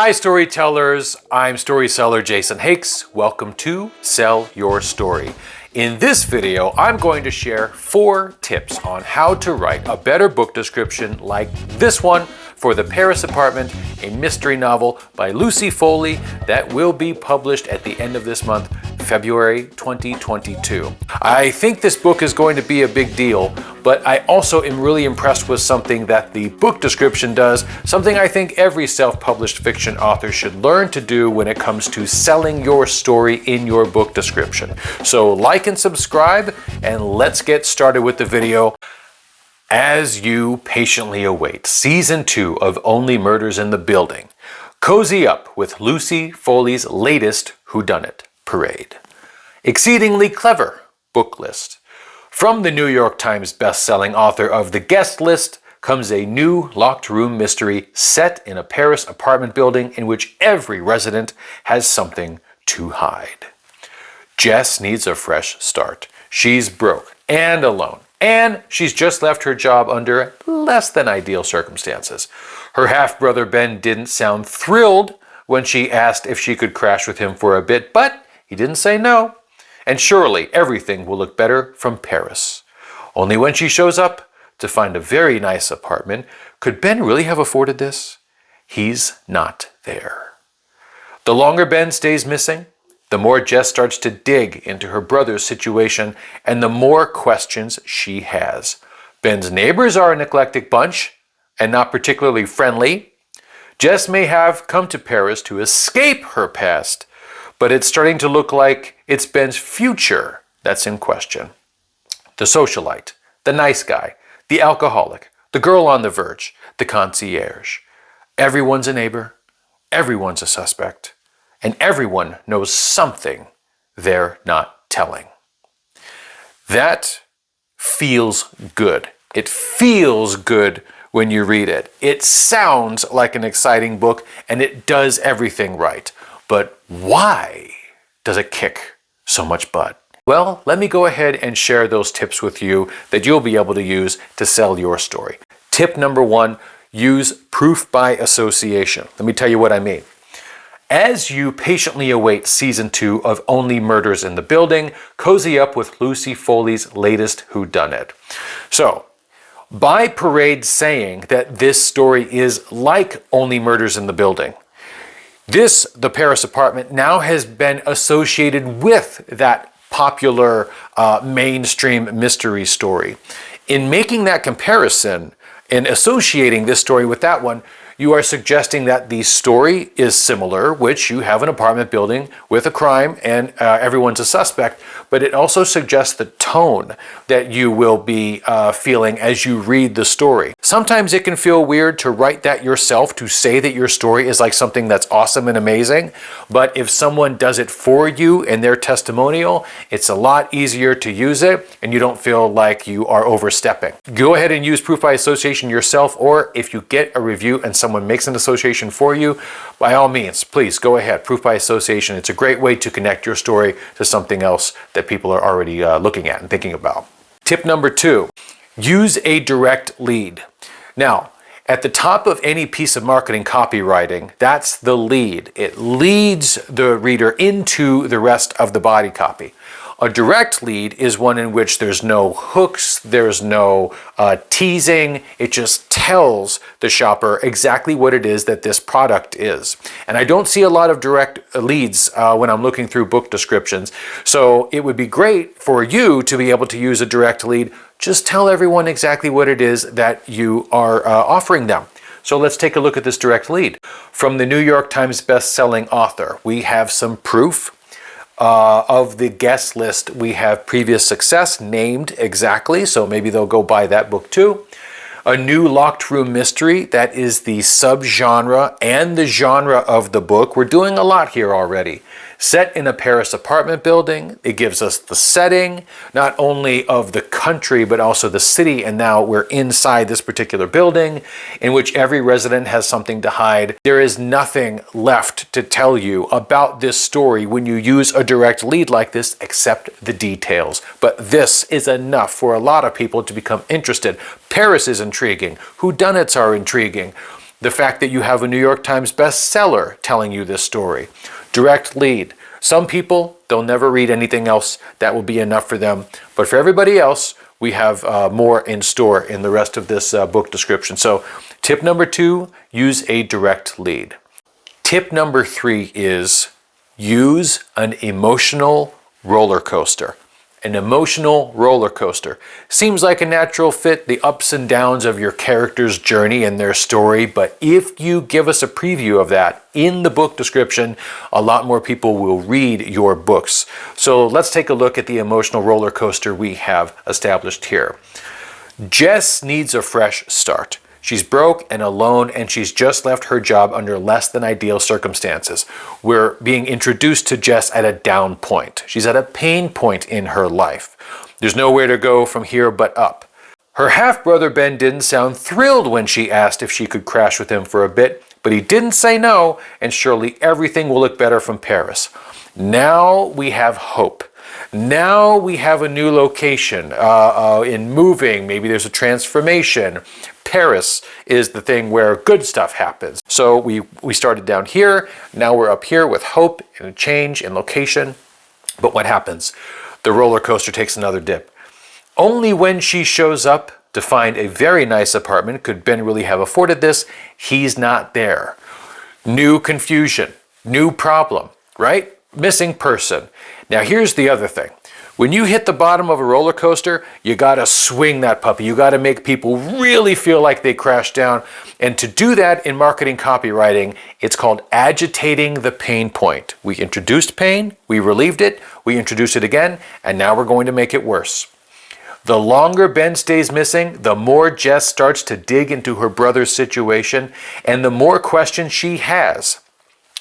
Hi storytellers, I'm Story Seller Jason Hakes. Welcome to Sell Your Story. In this video, I'm going to share 4 tips on how to write a better book description like this one for The Paris Apartment, a mystery novel by Lucy Foley that will be published at the end of this month, February 2022. I think this book is going to be a big deal, but I also am really impressed with something that the book description does, something I think every self-published fiction author should learn to do when it comes to selling your story in your book description. So like and subscribe, and let's get started with the video. As you patiently await Season 2 of Only Murders in the Building, cozy up with Lucy Foley's latest whodunit parade. Exceedingly clever book list. From the New York Times best-selling author of The Guest List comes a new locked room mystery set in a Paris apartment building in which every resident has something to hide. Jess needs a fresh start. She's broke and alone, and she's just left her job under less than ideal circumstances. Her half-brother Ben didn't sound thrilled when she asked if she could crash with him for a bit, but he didn't say no. And surely everything will look better from Paris. Only when she shows up to find a very nice apartment, could Ben really have afforded this? He's not there. The longer Ben stays missing, the more Jess starts to dig into her brother's situation and the more questions she has. Ben's neighbors are an eclectic bunch and not particularly friendly. Jess may have come to Paris to escape her past, but it's starting to look like it's Ben's future that's in question. The socialite, the nice guy, the alcoholic, the girl on the verge, the concierge. Everyone's a neighbor, everyone's a suspect, and everyone knows something they're not telling. That feels good. It feels good when you read it. It sounds like an exciting book, and it does everything right. But why does it kick so much butt? Well, let me go ahead and share those tips with you that you'll be able to use to sell your story. Tip number 1, use proof by association. Let me tell you what I mean. As you patiently await Season 2 of Only Murders in the Building, cozy up with Lucy Foley's latest whodunit. So, by parade saying that this story is like Only Murders in the Building, The Paris Apartment now has been associated with that popular mainstream mystery story. In making that comparison and associating this story with that one, you are suggesting that the story is similar, which you have an apartment building with a crime and everyone's a suspect, but it also suggests the tone that you will be feeling as you read the story. Sometimes it can feel weird to write that yourself, to say that your story is like something that's awesome and amazing, but if someone does it for you in their testimonial, it's a lot easier to use it and you don't feel like you are overstepping. Go ahead and use proof by association yourself, or if you get a review and someone makes an association for you, by all means, please go ahead. Proof by association. It's a great way to connect your story to something else that people are already looking at and thinking about. Tip number 2, use a direct lead. Now, at the top of any piece of marketing copywriting, that's the lead. It leads the reader into the rest of the body copy. A direct lead is one in which there's no hooks, there's no teasing. It just tells the shopper exactly what it is that this product is. And I don't see a lot of direct leads when I'm looking through book descriptions. So it would be great for you to be able to use a direct lead. Just tell everyone exactly what it is that you are offering them. So let's take a look at this direct lead. From the New York Times best-selling author, we have some proof. Of the guest list, we have previous success named exactly, so maybe they'll go buy that book too. A new locked room mystery, that is the subgenre and the genre of the book. We're doing a lot here already. Set in a Paris apartment building, it gives us the setting, not only of the country, but also the city, and now we're inside this particular building, in which every resident has something to hide. There is nothing left to tell you about this story when you use a direct lead like this, except the details. But this is enough for a lot of people to become interested. Paris is intriguing. Whodunits are intriguing. The fact that you have a New York Times bestseller telling you this story. Direct lead. Some people, they'll never read anything else. That will be enough for them. But for everybody else, we have more in store in the rest of this book description. So tip number 2, use a direct lead. Tip number 3 is use an emotional roller coaster. An emotional roller coaster. Seems like a natural fit, the ups and downs of your character's journey and their story, but if you give us a preview of that in the book description, a lot more people will read your books. So let's take a look at the emotional roller coaster we have established here. Jess needs a fresh start. She's broke and alone, and she's just left her job under less than ideal circumstances. We're being introduced to Jess at a down point. She's at a pain point in her life. There's nowhere to go from here but up. Her half-brother Ben didn't sound thrilled when she asked if she could crash with him for a bit, but he didn't say no, and surely everything will look better from Paris. Now we have hope. Now we have a new location in moving. Maybe there's a transformation. Paris is the thing where good stuff happens. So we started down here. Now we're up here with hope and a change in location. But what happens? The roller coaster takes another dip. Only when she shows up to find a very nice apartment could Ben really have afforded this. He's not there. New confusion, new problem, right? Missing person. Now here's the other thing. When you hit the bottom of a roller coaster, you gotta swing that puppy. You gotta make people really feel like they crashed down. And to do that in marketing copywriting, it's called agitating the pain point. We introduced pain, we relieved it, we introduced it again, and now we're going to make it worse. The longer Ben stays missing, the more Jess starts to dig into her brother's situation, and the more questions she has.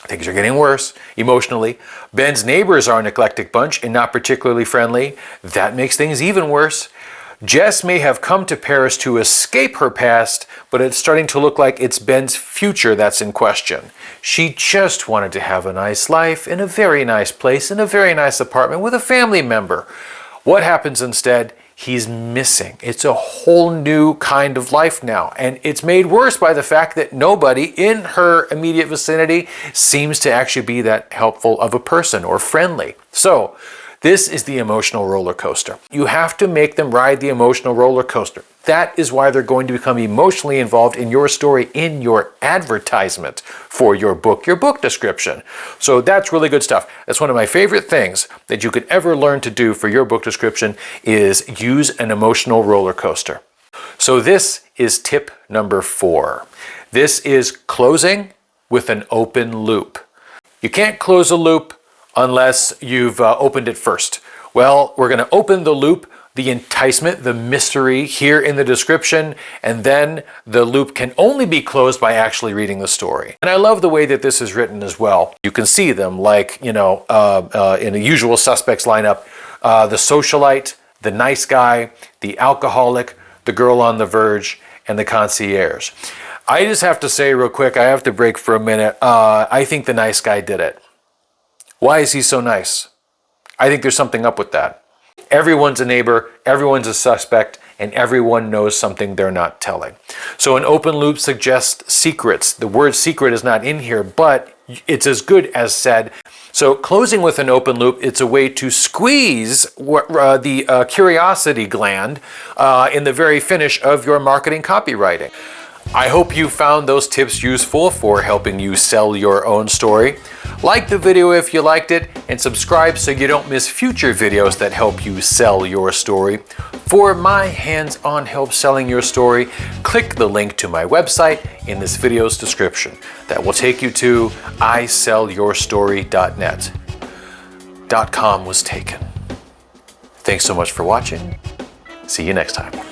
Things are getting worse emotionally. Ben's neighbors are an eclectic bunch and not particularly friendly. That makes things even worse. Jess may have come to Paris to escape her past, but it's starting to look like it's Ben's future that's in question. She just wanted to have a nice life in a very nice place, in a very nice apartment with a family member. What happens instead? He's missing. It's a whole new kind of life now. And it's made worse by the fact that nobody in her immediate vicinity seems to actually be that helpful of a person or friendly. So this is the emotional roller coaster. You have to make them ride the emotional roller coaster. That is why they're going to become emotionally involved in your story, in your advertisement for your book description. So that's really good stuff. That's one of my favorite things that you could ever learn to do for your book description is use an emotional roller coaster. So this is tip number 4. This is closing with an open loop. You can't close a loop unless you've opened it first. Well, we're going to open the loop, the enticement, the mystery here in the description, and then the loop can only be closed by actually reading the story. And I love the way that this is written as well. You can see them like, in the usual suspects lineup, the socialite, the nice guy, the alcoholic, the girl on the verge, and the concierge. I just have to say real quick, I have to break for a minute. I think the nice guy did it. Why is he so nice? I think there's something up with that. Everyone's a neighbor, everyone's a suspect, and everyone knows something they're not telling. So an open loop suggests secrets. The word secret is not in here, but it's as good as said. So closing with an open loop, it's a way to squeeze the curiosity gland in the very finish of your marketing copywriting. I hope you found those tips useful for helping you sell your own story. Like the video if you liked it, and subscribe so you don't miss future videos that help you sell your story. For my hands-on help selling your story, click the link to my website in this video's description. That will take you to isellyourstory.net. .com was taken. Thanks so much for watching. See you next time.